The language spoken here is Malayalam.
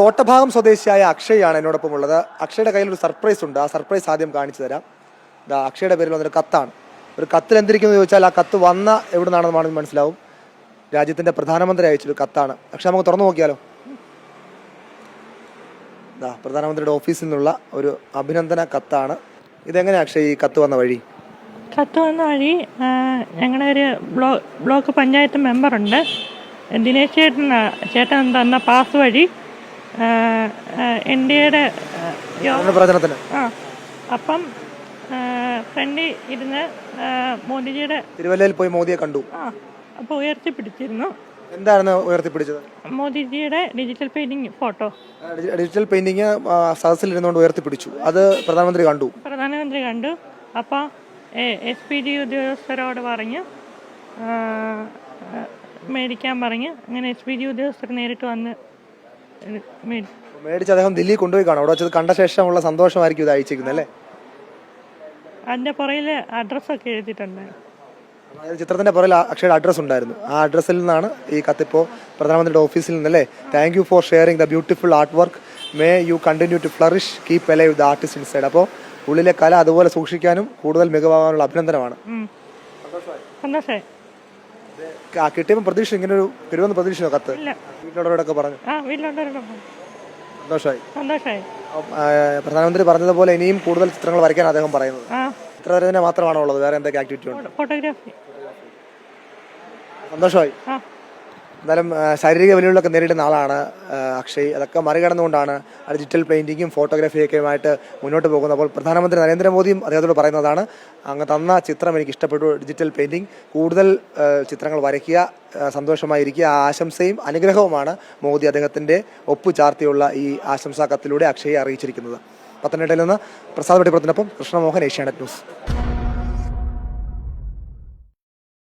തോട്ടഭാഗം സ്വദേശിയായ അക്ഷയാണ് എന്നോടൊപ്പം ഉള്ളത്. അക്ഷയുടെ കയ്യിൽ ഒരു സർപ്രൈസ് ഉണ്ട്. ആ സർപ്രൈസ് ആദ്യം കാണിച്ചു തരാം. അക്ഷയുടെ പേരിൽ വന്നൊരു കത്താണ്. ഒരു കത്തിൽ എന്തിരിക്കുന്നു ചോദിച്ചാൽ ആ കത്ത് വന്ന എവിടെ നിന്നാണെന്ന് മനസ്സിലാവും. രാജ്യത്തിന്റെ പ്രധാനമന്ത്രി അയച്ചൊരു കത്താണ്. അക്ഷയ, നമുക്ക് തുറന്നു നോക്കിയാലോ? പ്രധാനമന്ത്രിയുടെ ഓഫീസിൽ നിന്നുള്ള ഒരു അഭിനന്ദന കത്താണ്. ഇതെങ്ങനെയാ അക്ഷയ് ഈ കത്ത് വന്ന വഴി? കത്ത് വന്ന വഴി ഞങ്ങളുടെ ഒരു ബ്ലോക്ക് പഞ്ചായത്ത് മെമ്പറുണ്ട്, ദിനേശ് ചേട്ടൻ തന്ന പാസ് വഴി ഇന്ത്യയുടെ പ്രചരണത്തിന് അപ്പം ഫ്രണ്ടിൽ ഇരുന്ന് മോദിജിയുടെ തിരുവല്ലയിൽ പോയി മോദിയെ കണ്ടു. അപ്പോൾ ഉയർത്തിപ്പിടിച്ചിരുന്നു. എന്താണ് ഉയർത്തിപ്പിടിച്ചത്? മോദിജിയുടെ digital painting photo. Digital painting സദസ്സിലിരുന്നുകൊണ്ട് ഉയർത്തിപ്പിടിച്ചു. അത് പ്രധാനമന്ത്രി കണ്ടു. അപ്പോൾ SPD ഉദ്യോഗസ്ഥരോട് പറഞ്ഞ് മേടിക്കാൻ പറഞ്ഞ് അങ്ങനെ SPD ഉദ്യോഗസ്ഥർ നേരിട്ട് വന്ന് മേടിച്ച് അദ്ദേഹം ദില്ലി കൊണ്ടുപോയി കാണും. അവിടെ വെച്ചത് കണ്ട ശേഷമുള്ള സന്തോഷമായിരിക്കും ഇത് അയച്ചിരിക്കുന്നത് അല്ലേ? അതിന്റെ പുറകിൽ അഡ്രസ്സൊക്കെ എഴുതിയിട്ടുണ്ട്. ചിത്രത്തിന്റെ പുറകിൽ അക്ഷയുടെ അഡ്രസ് ഉണ്ടായിരുന്നു. ആ അഡ്രസ്സിൽ നിന്നാണ് ഈ കത്തിപ്പോൾ പ്രധാനമന്ത്രിയുടെ ഓഫീസിൽ നിന്നല്ലേ. Thank you for sharing the beautiful art work, may you continue to flourish, keep alive the artist inside. അപ്പോൾ ഉള്ളിലെ കല അതുപോലെ സൂക്ഷിക്കാനും കൂടുതൽ മികവാകാനുള്ള അഭിനന്ദനമാണ്. സന്തോഷമായി. കിട്ടിയപ്പോൾ പ്രതീക്ഷ ഇങ്ങനെ ഒരു വരുമെന്ന് പ്രതീക്ഷിച്ചോ? കത്ത് വീട്ടിലോടൊക്കെ പറഞ്ഞു. സന്തോഷമായി. പ്രധാനമന്ത്രി പറഞ്ഞതുപോലെ ഇനിയും കൂടുതൽ ചിത്രങ്ങൾ വരയ്ക്കാൻ അദ്ദേഹം പറയുന്നത്. ചിത്രരചന മാത്രമാണോ ഉള്ളത്? വേറെ എന്തൊക്കെ ആക്ടിവിറ്റി ഉണ്ട്? ഫോട്ടോഗ്രാഫി. സന്തോഷമായി. എന്നാലും ശാരീരിക വെല്ലുവിളികളൊക്കെ നേരിടുന്ന ആളാണ് അക്ഷയ്. അതൊക്കെ മറികടന്നുകൊണ്ടാണ് ഡിജിറ്റൽ പെയിന്റിങ്ങും ഫോട്ടോഗ്രാഫിയൊക്കെയുമായിട്ട് മുന്നോട്ട് പോകുന്നത്. അപ്പോൾ പ്രധാനമന്ത്രി നരേന്ദ്രമോദിയും അദ്ദേഹത്തോട് പറയുന്നതാണ്, അങ്ങ് തന്ന ചിത്രം എനിക്ക് ഇഷ്ടപ്പെട്ടു, ഡിജിറ്റൽ പെയിന്റിംഗ്, കൂടുതൽ ചിത്രങ്ങൾ വരയ്ക്കുക, സന്തോഷമായിരിക്കുക. ആ ആശംസയും അനുഗ്രഹവുമാണ് മോദി അദ്ദേഹത്തിന്റെ ഒപ്പു ചാർത്തിയുള്ള ഈ ആശംസാ കത്തിലൂടെ അക്ഷയെ അറിയിച്ചിരിക്കുന്നത്. പത്തനംതിട്ടയിൽ നിന്ന് പ്രസാദ് വെട്ടിപ്പുറത്തിനൊപ്പം കൃഷ്ണമോഹൻ, ഏഷ്യാനെറ്റ് ന്യൂസ്.